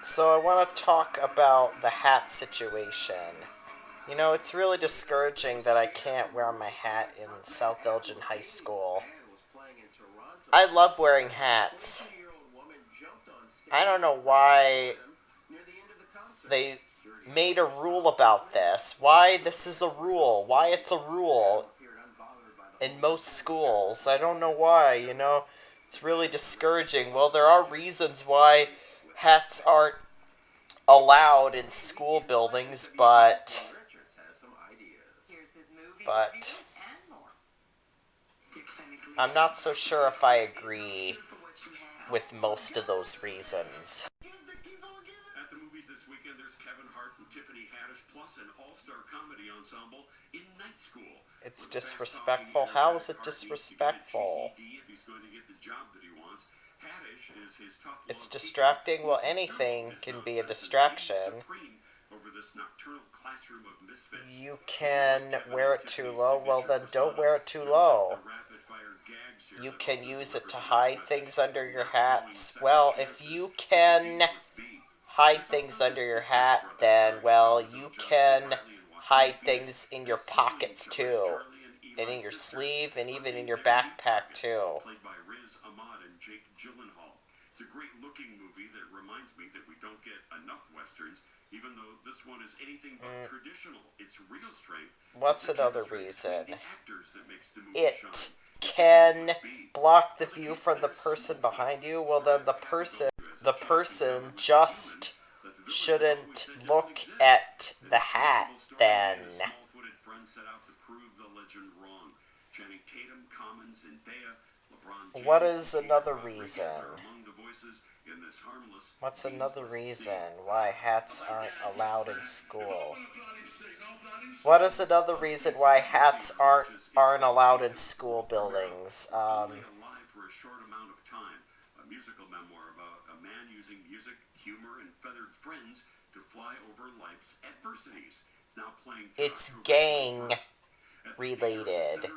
So I want to talk about the hat situation. You know, it's really discouraging that I can't wear my hat in South Elgin High School. I love wearing hats. I don't know why they made a rule about this. Why this is a rule. Why it's a rule in most schools. I don't know why. It's really discouraging. Well, there are reasons why hats aren't allowed in school buildings, but I'm not so sure if I agree with most of those reasons. At the movies this weekend, there's Kevin Hart and Tiffany Haddish, plus an all-star comedy ensemble in Night School. It's disrespectful. How is it disrespectful? If he's going to get the job that he wants. Haddish is his tough love It's distracting. Well, anything can be a distraction. Over this nocturnal classroom of misfits. You can wear it too low. Well, then don't wear it too low. You can use it to hide things under your hats. Well, if you can hide things under your hat, then, well, you can hide things in your pockets too. And in your sleeve, and even in your backpack too. Played by Riz Ahmad and Jake Gyllenhaal. It's a great looking movie that reminds me that we don't get enough westerns, even though this one is anything but traditional. Its real strength. What's another reason? The actors that makes the movie It shine. can block the view from the person behind you. Well, then the person just shouldn't look at the hat then. What is another reason? What's another reason why hats aren't allowed in school? What is another reason why hats aren't allowed in school buildings? Alive for a short amount of time. A musical memoir about a man using music, humor, and feathered friends to fly over life's adversities. It's now playing. It's gang related.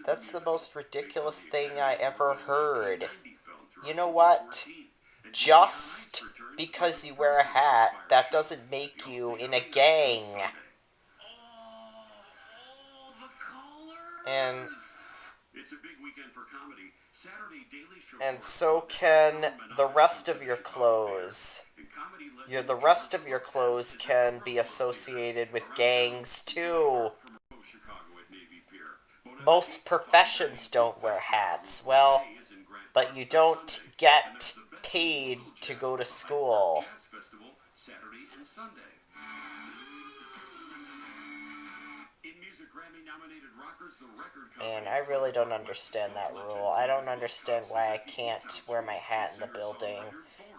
That's the most ridiculous thing I ever heard. You know what? Just because you wear a hat, that doesn't make you in a gang. And so can the rest of your clothes. The rest of your clothes can be associated with gangs too. Most professions don't wear hats. Well, but you don't get paid to go to school. And I really don't understand that rule. I don't understand why I can't wear my hat in the building.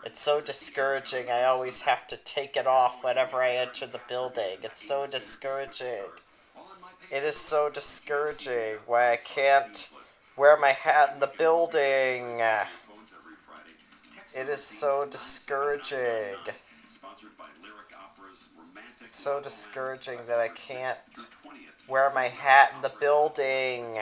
It's so discouraging. I always have to take it off whenever I enter the building. It's so discouraging. It is so discouraging why I can't wear my hat in the building. It is so discouraging. It's so discouraging that I can't wear my hat in the building.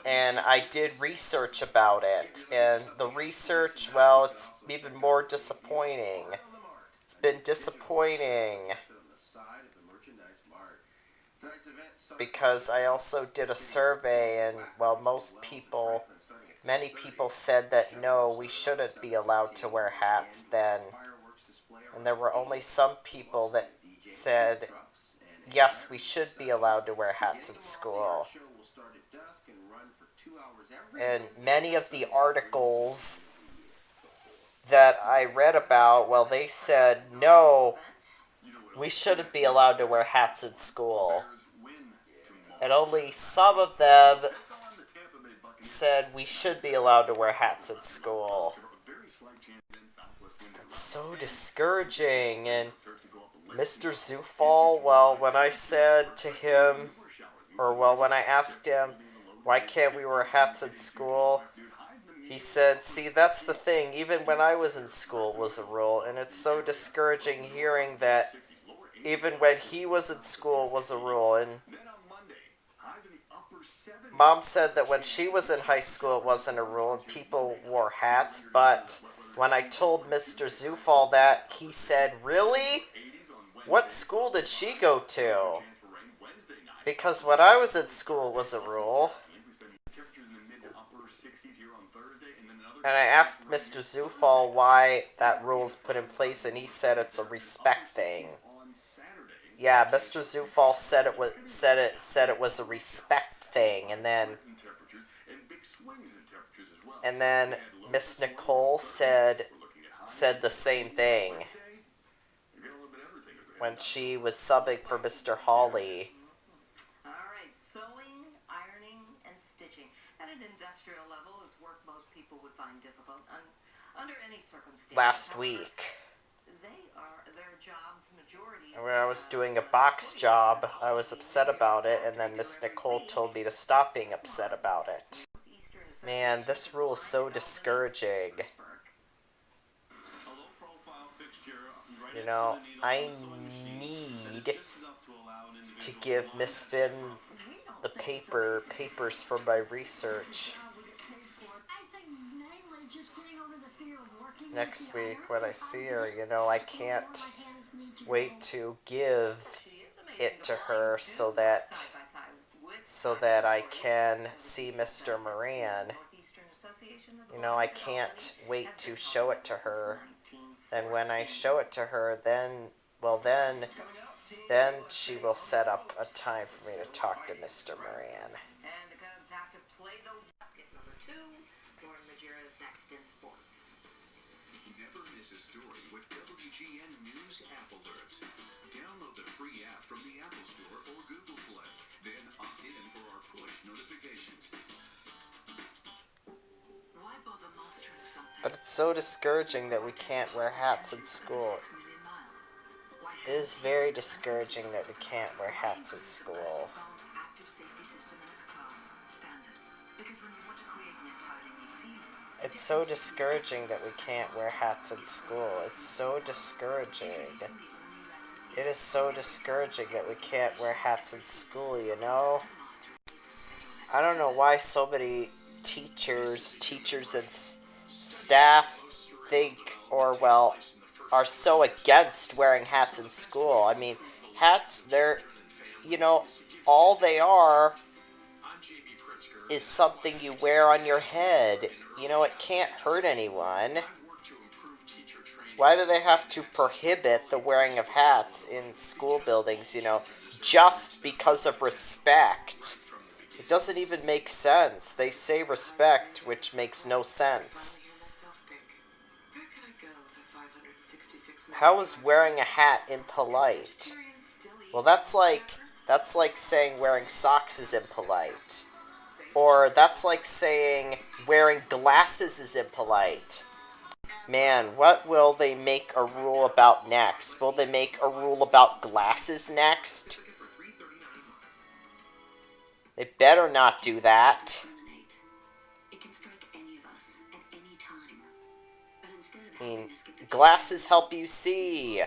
And I did research about it. And the research, well, it's even more disappointing. It's been disappointing. Because I also did a survey and, well, many people said that no, we shouldn't be allowed to wear hats then. And there were only some people that said, yes, we should be allowed to wear hats in school. And many of the articles that I read about, well, they said, no, we shouldn't be allowed to wear hats in school. And only some of them said we should be allowed to wear hats in school. It's so discouraging. And Mr. Zufall, well, when I said to him, when I asked him, why can't we wear hats in school? He said, see, that's the thing. Even when I was in school was a rule. And it's so discouraging hearing that even when he was in school was a rule. And Mom said that when she was in high school it wasn't a rule and people wore hats, but When I told Mr. Zufall that, he said, "Really? What school did she go to?" Because when I was in school was a rule. And I asked Mr. Zufall why that rule's put in place, and he said it's a respect thing. Yeah, Mr. Zufall said it was a respect thing, and then Miss Nicole said the same thing when she was subbing for Mr. Hawley. Alright, sewing, ironing, and stitching. At an industrial level is work most people would find difficult under any circumstance. Last week. Their job's majority. When I was doing a box job, I was upset about it, and then Miss Nicole told me to stop being upset about it. Man, this rule is so discouraging. You know, I need to give Miss Finn the papers for my research. Next week when I see her, you know, I can't wait to give it to her so that I can see Mr. Moran. You know, I can't wait to show it to her. And when I show it to her, then she will set up a time for me to talk to Mr. Moran. And the Cubs have to play the number 2 Lauren Majera's next in sports. Never miss a story with WGN News app alerts. Download the free app from the Apple Store or Google Play. Then opt in for our push notifications. Why bother mastering something? But it's so discouraging that we can't wear hats in school. It is very discouraging that we can't wear hats in school. It's so discouraging that we can't wear hats in school. It's so discouraging. It is so discouraging that we can't wear hats in school, you know? I don't know why so many teachers and staff think, are so against wearing hats in school. I mean, hats, they're, you know, all they are is something you wear on your head. You know, it can't hurt anyone. Why do they have to prohibit the wearing of hats in school buildings, you know, just because of respect? It doesn't even make sense. They say respect, which makes no sense. How is wearing a hat impolite? Well, that's like saying wearing socks is impolite. Or that's like saying wearing glasses is impolite. Man, what will they make a rule about next? Will they make a rule about glasses next? They better not do that. I mean, glasses help you see.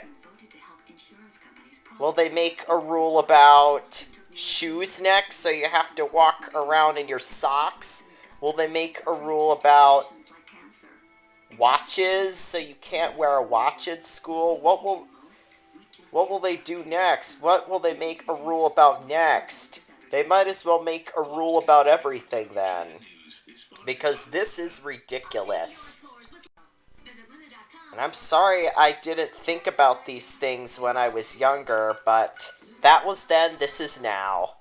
Will they make a rule about shoes next, so you have to walk around in your socks? Will they make a rule about watches, so you can't wear a watch in school? What will they do next? What will they make a rule about next? They might as well make a rule about everything then, because this is ridiculous. And I'm sorry I didn't think about these things when I was younger, but that was then, this is now.